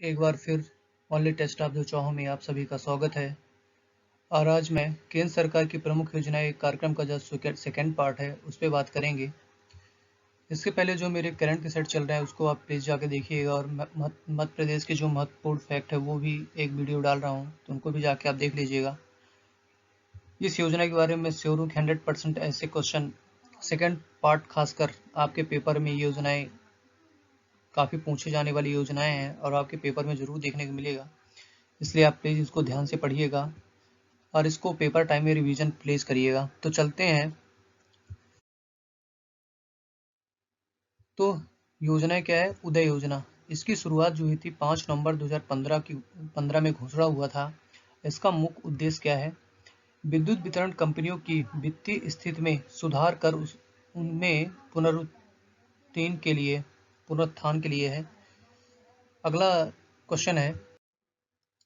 एक बार फिर only test of the चौहों में आप सभी का स्वागत है। और आज मैं केंद्र सरकार की प्रमुख योजनाएं कार्यक्रम का जो सेकेंड पार्ट है उस पर बात करेंगे। इसके पहले जो मेरे करंट के सेट चल रहा है उसको आप प्लीज़ जाके देखिएगा, और मध्य प्रदेश के जो महत्वपूर्ण फैक्ट है वो भी एक वीडियो डाल रहा हूँ, तो उनको भी जाके आप देख लीजिएगा। इस योजना के बारे में श्योर हूँ 100% ऐसे क्वेश्चन सेकेंड पार्ट खासकर आपके पेपर में ये योजनाएं काफ़ी पूछे जाने वाली योजनाएं हैं और आपके पेपर में ज़रूर देखने को मिलेगा। इसलिए आप प्लीज़ इसको ध्यान से पढ़िएगा और इसको पेपर टाइम में रिवीजन प्लीज करिएगा। तो चलते हैं। तो योजना क्या है? उदय योजना। इसकी शुरुआत जो हुई थी 5 नवंबर 2015 में घोषणा हुआ था। इसका मुख्य उद्देश्य क्या है? विद्युत वितरण कंपनियों की वित्तीय स्थिति में सुधार कर उनमें पुनरुत्थान के लिए है। अगला क्वेश्चन है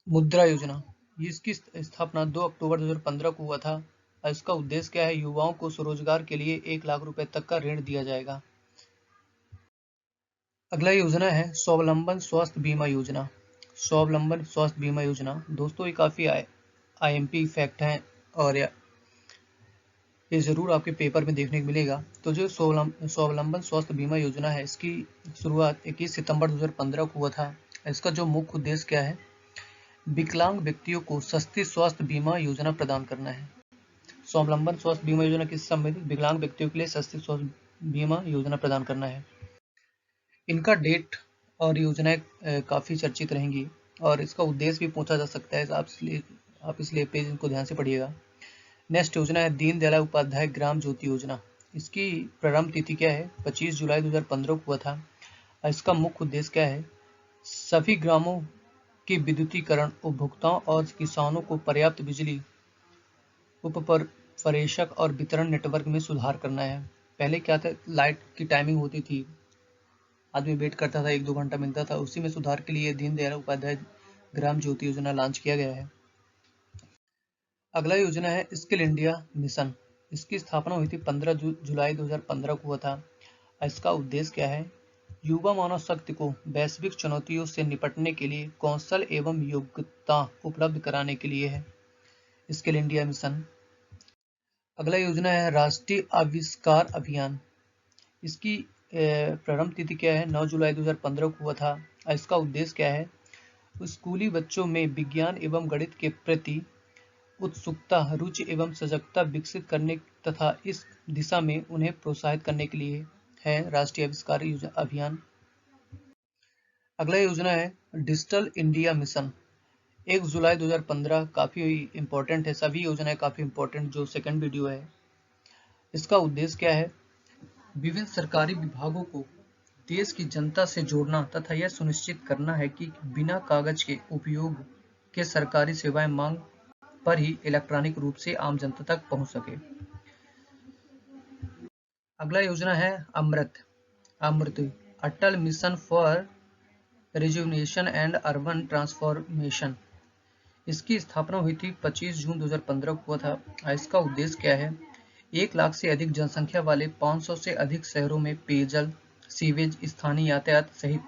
मुद्रा योजना। इसकी स्थापना 2 अक्टूबर 2015 को हुआ था। इसका उद्देश्य क्या है? युवाओं को स्वरोजगार के लिए 1 लाख रुपए तक का ऋण दिया जाएगा। अगला योजना है स्वावलंबन स्वास्थ्य बीमा योजना। स्वावलंबन स्वास्थ्य बीमा योजना दोस्तों ये काफ़ी आईएमपी फैक्ट हैं और ये ज़रूर आपके पेपर में देखने को मिलेगा। तो जो स्वावलंबन स्वास्थ्य बीमा योजना है इसकी शुरुआत 21 सितंबर 2015 को हुआ था। इसका जो मुख्य उद्देश्य क्या है? विकलांग व्यक्तियों को सस्ती स्वास्थ्य बीमा योजना प्रदान करना है। स्वावलंबन स्वास्थ्य बीमा योजना किससे संबंधित? विकलांग व्यक्तियों के लिए सस्ती स्वास्थ्य बीमा योजना प्रदान करना है। इनका डेट और योजनाएं काफ़ी चर्चित रहेंगी और इसका उद्देश्य भी पूछा जा सकता है। आप इसलिए पेज इनको ध्यान से पढ़िएगा। नेक्स्ट योजना है दीनदयाल उपाध्याय ग्राम ज्योति योजना। इसकी प्रारंभ तिथि क्या है? 25 जुलाई 2015 को हुआ था। इसका मुख्य उद्देश्य क्या है? सभी ग्रामों की विद्युतीकरण, उपभोक्ताओं और किसानों को पर्याप्त बिजली उपप्रेषक और वितरण नेटवर्क में सुधार करना है। पहले क्या था? लाइट की टाइमिंग होती थी, आदमी वेट करता था, 1-2 घंटा मिलता था। उसी में सुधार के लिए दीनदयाल उपाध्याय ग्राम ज्योति योजना लॉन्च किया गया है। अगला योजना है स्किल इंडिया मिशन। इसकी स्थापना हुई थी 15 जुलाई 2015 को हुआ था। इसका उद्देश्य क्या है? युवा मानव शक्ति को वैश्विक चुनौतियों से निपटने के लिए कौशल एवं योग्यता उपलब्ध कराने के लिए है स्किल इंडिया मिशन। अगला योजना है राष्ट्रीय आविष्कार अभियान। इसकी प्रारंभ तिथि क्या है? 9 जुलाई 2015 को हुआ था। इसका उद्देश्य क्या है? स्कूली बच्चों में विज्ञान एवं गणित के प्रति उत्सुकता, रुचि एवं सजगता विकसित करने तथा इस दिशा में उन्हें प्रोत्साहित करने के लिए है राष्ट्रीय आविष्कार अभियान। अगला योजना है डिजिटल इंडिया मिशन। 1 जुलाई 2015 काफ़ी इंपॉर्टेंट है। सभी योजनाएं काफ़ी इंपॉर्टेंट जो सेकंड वीडियो है। इसका उद्देश्य क्या है? विभिन्न सरकारी विभागों को देश की जनता से जोड़ना तथा यह सुनिश्चित करना है कि बिना कागज के उपयोग के सरकारी सेवाएं मांग पर ही इलेक्ट्रॉनिक रूप से आम जनता तक पहुंच सके। अगला योजना है Amrut Atal mission for rejuvenation and urban transformation. इसकी स्थापना हुई थी 25 जून 2015 को हुआ था। इसका उद्देश्य क्या है? 1 लाख से अधिक जनसंख्या वाले 500 से अधिक शहरों में पेयजल, सीवेज, स्थानीय यातायात सहित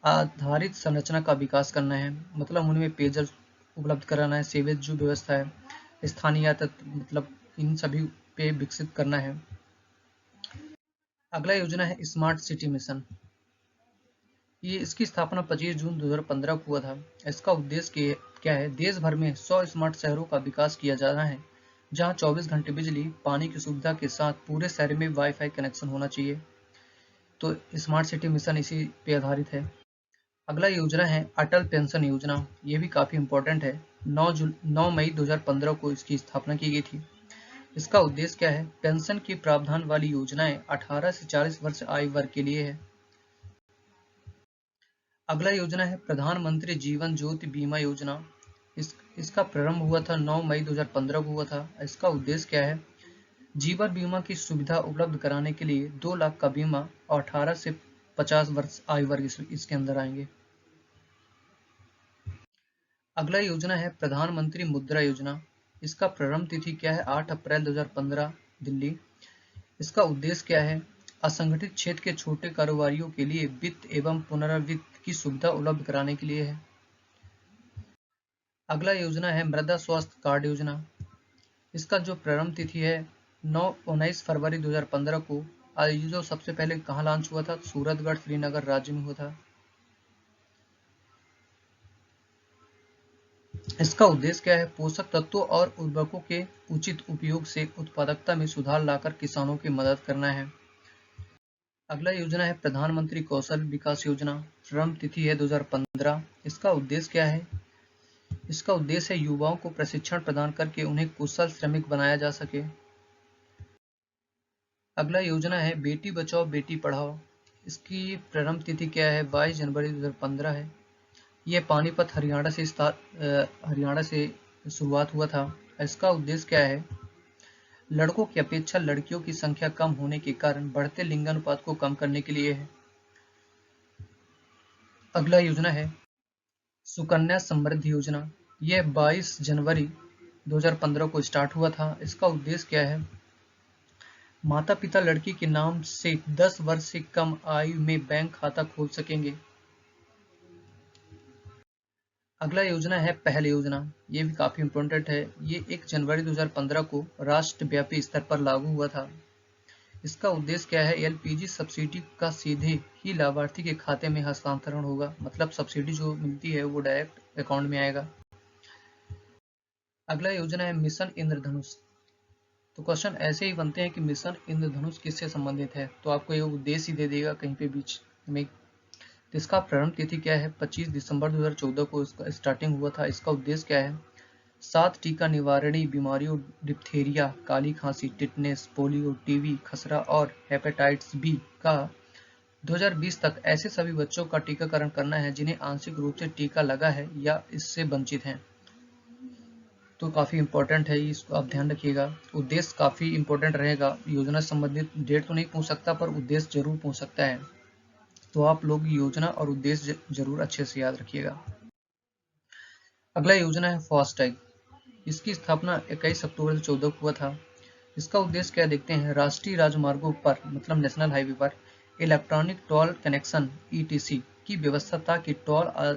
आधारित संरचना का विकास करना है। मतलब उनमें पेयजल उपलब्ध कराना है, सीवेज जो व्यवस्था है, स्थानीय यातायात, मतलब इन सभी पे विकसित करना है। अगला योजना है स्मार्ट सिटी मिशन। ये इसकी स्थापना 25 जून 2015 को हुआ था। इसका उद्देश्य क्या है? देश भर में 100 स्मार्ट शहरों का विकास किया जाना है जहां 24 घंटे बिजली, पानी की सुविधा के साथ पूरे शहर में वाईफाई कनेक्शन होना चाहिए। तो स्मार्ट सिटी मिशन इसी पे आधारित है। अगला योजना है अटल पेंशन योजना। ये भी काफ़ी इंपॉर्टेंट है। 9 मई 2015 को इसकी स्थापना की गई थी। इसका उद्देश्य क्या है? पेंशन की प्रावधान वाली योजनाएं 18 से 40 वर्ष आयु वर्ग के लिए है। अगला योजना है प्रधानमंत्री जीवन ज्योति बीमा योजना। इसका प्रारंभ हुआ था 9 मई 2015 को हुआ था। इसका उद्देश्य क्या है? जीवन बीमा की सुविधा उपलब्ध कराने के लिए 2 लाख का बीमा और 18 से 50 वर्ष आयु वर्ग इसके अंदर आएंगे। अगला योजना है प्रधानमंत्री मुद्रा योजना। इसका प्रारंभ तिथि क्या है? 8 अप्रैल 2015 दिल्ली। इसका उद्देश्य क्या है? असंगठित क्षेत्र के छोटे कारोबारियों के लिए वित्त एवं पुनर्वित्त की सुविधा उपलब्ध कराने के लिए है। अगला योजना है मृदा स्वास्थ्य कार्ड योजना। इसका जो प्रारंभ तिथि है 19 फरवरी 2015 को। ये जो सबसे पहले कहाँ लॉन्च हुआ था? सूरतगढ़ श्रीनगर राज्य में हुआ था। इसका उद्देश्य क्या है? पोषक तत्वों और उर्वरकों के उचित उपयोग से उत्पादकता में सुधार लाकर किसानों की मदद करना है। अगला योजना है प्रधानमंत्री कौशल विकास योजना। प्रारंभ तिथि है 2015। इसका उद्देश्य क्या है? इसका उद्देश्य है युवाओं को प्रशिक्षण प्रदान करके उन्हें कुशल श्रमिक बनाया जा सके। अगला योजना है बेटी बचाओ बेटी पढ़ाओ। इसकी प्रारंभ तिथि क्या है? 22 जनवरी 2015 है। ये पानीपत हरियाणा से शुरुआत हुआ था। इसका उद्देश्य क्या है? लड़कों की अपेक्षा लड़कियों की संख्या कम होने के कारण बढ़ते लिंगानुपात को कम करने के लिए है। अगला योजना है सुकन्या समृद्धि योजना। यह 22 जनवरी 2015 को स्टार्ट हुआ था। इसका उद्देश्य क्या है? माता पिता लड़की के नाम से 10 वर्ष से कम आयु में बैंक खाता खोल सकेंगे। अगला योजना है पहल योजना। ये भी काफी इम्पोर्टेंट है। ये 1 जनवरी 2015 को राष्ट्रव्यापी स्तर पर लागू हुआ था। इसका उद्देश्य क्या है? एलपीजी सब्सिडी का सीधे ही लाभार्थी के खाते में हस्तांतरण होगा। मतलब सब्सिडी जो मिलती है वो डायरेक्ट अकाउंट में आएगा। अगला योजना है मिशन इंद्रधनुष। तो क्वेश्चन ऐसे ही बनते हैं कि मिशन इंद्रधनुष किससे संबंधित है, तो आपको ये उद्देश्य ही दे देगा कहीं पे बीच में। तो इसका प्रारंभ तिथि क्या है? 25 दिसंबर 2014 को इसका स्टार्टिंग हुआ था। इसका उद्देश्य क्या है? 7 टीका निवारणी बीमारियों डिप्थीरिया, काली खांसी, टिटनेस, पोलियो, टीबी, खसरा और हेपेटाइटिस बी का 2020 तक ऐसे सभी बच्चों का टीकाकरण करना है जिन्हें आंशिक रूप से टीका लगा है या इससे वंचित हैं। तो काफी इंपॉर्टेंट है, इसको आप ध्यान रखिएगा। उद्देश्य काफी इंपॉर्टेंट रहेगा। योजना संबंधित डेट तो नहीं पूछ सकता पर उद्देश्य जरूर पूछ सकता है। तो आप लोग योजना और उद्देश्य जरूर अच्छे से याद रखिएगा। अगला योजना है फास्टैग। इसकी स्थापना 21 अक्टूबर 2014 को हुआ था। इसका उद्देश्य क्या देखते हैं? राष्ट्रीय राजमार्गों पर मतलब नेशनल हाईवे पर इलेक्ट्रॉनिक टोल कनेक्शन ईटीसी की व्यवस्था ताकि टोल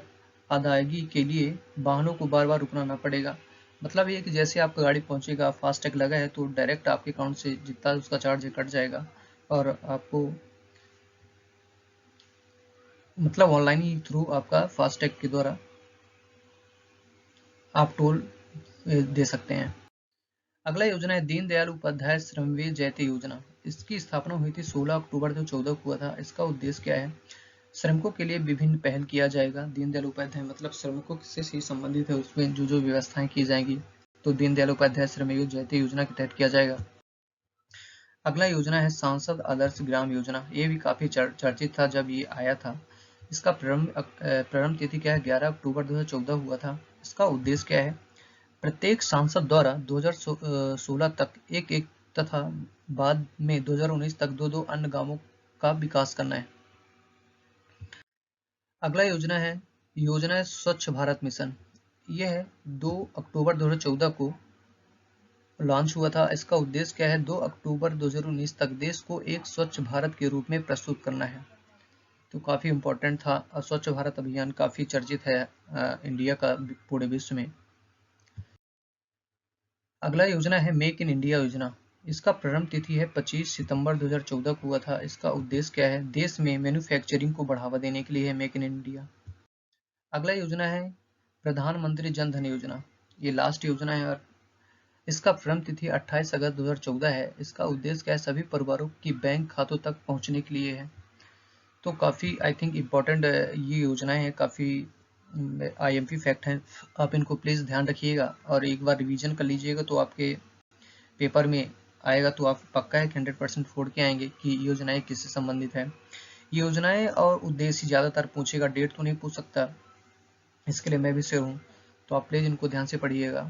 अदायगी के लिए वाहनों को बार बार रुकना न पड़ेगा। मतलब ये कि जैसे आपका गाड़ी पहुंचेगा, फास्टैग लगा है तो डायरेक्ट आपके अकाउंट से जितना उसका चार्ज है कट जाएगा और आपको मतलब ऑनलाइन ही थ्रू आपका फास्टैग के द्वारा आप टोल दे सकते हैं। अगला योजना है दीनदयाल उपाध्याय श्रमवीर जयते योजना। इसकी स्थापना हुई थी 16 अक्टूबर 2014 को हुआ था। इसका उद्देश्य क्या है? श्रमिकों के लिए विभिन्न पहल किया जाएगा। दीनदयाल उपाध्याय मतलब श्रमिकों से संबंधित है, उसमें जो जो व्यवस्थाएं की जाएंगी तो दीनदयाल उपाध्याय श्रमवीर जयते योजना के तहत किया जाएगा। अगला योजना है सांसद आदर्श ग्राम योजना। ये भी काफी चर्चित था जब ये आया था। इसका प्रारंभ तिथि क्या है? 11 अक्टूबर 2014 हुआ था। इसका उद्देश्य क्या है? प्रत्येक सांसद द्वारा 2016 तक एक तथा बाद में 2019 तक दो अन्य गांवों का विकास करना है। अगला योजना है स्वच्छ भारत मिशन। यह 2 अक्टूबर 2014 को लॉन्च हुआ था। इसका उद्देश्य क्या है? 2 अक्टूबर 2019 तक देश को एक स्वच्छ भारत के रूप में प्रस्तुत करना है। तो काफी इम्पोर्टेंट था। स्वच्छ भारत अभियान काफी चर्चित है इंडिया का पूरे विश्व में। अगला योजना है मेक इन इंडिया योजना। इसका प्रारंभ तिथि है 25 सितंबर 2014 को हुआ था। इसका उद्देश्य क्या है? देश में मैन्युफैक्चरिंग को बढ़ावा देने के लिए है मेक इन इंडिया। अगला योजना है प्रधानमंत्री जन धन योजना। ये लास्ट योजना है और इसका प्रारंभ तिथि 28 अगस्त 2014 है। इसका उद्देश्य क्या है? सभी परिवारों की बैंक खातों तक पहुंचने के लिए है। तो काफी आई थिंक इम्पोर्टेंट ये योजनाएं हैं, काफी आईएमपी फैक्ट हैं। आप इनको प्लीज ध्यान रखिएगा और एक बार रिवीजन कर लीजिएगा तो आपके पेपर में आएगा तो आप पक्का है 100% फोड़ के आएंगे कि योजनाएं किससे संबंधित है। योजनाएं और उद्देश्य ज्यादातर पूछेगा, डेट तो नहीं पूछ सकता, इसके लिए मैं भी श्योर हूँ। तो आप प्लीज इनको ध्यान से पढ़िएगा।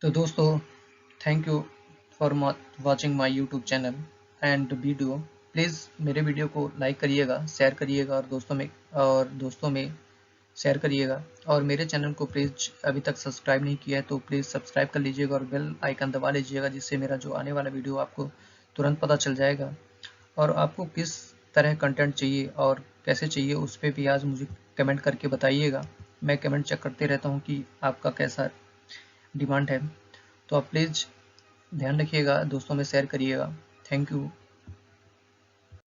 तो दोस्तों thank you for watching my YouTube channel and video. Please मेरे वीडियो को लाइक करिएगा, शेयर करिएगा और दोस्तों में शेयर करिएगा। और मेरे चैनल को प्लीज़ अभी तक सब्सक्राइब नहीं किया है तो प्लीज़ सब्सक्राइब कर लीजिएगा और बेल आइकन दबा लीजिएगा, जिससे मेरा जो आने वाला वीडियो आपको तुरंत पता चल जाएगा। और आपको किस तरह कंटेंट चाहिए और कैसे चाहिए उस पर भी आज मुझे कमेंट करके बताइएगा। मैं कमेंट चेक करते रहता हूँ कि आपका कैसा डिमांड है। तो आप प्लीज़ ध्यान रखिएगा, दोस्तों में शेयर करिएगा। Thank you.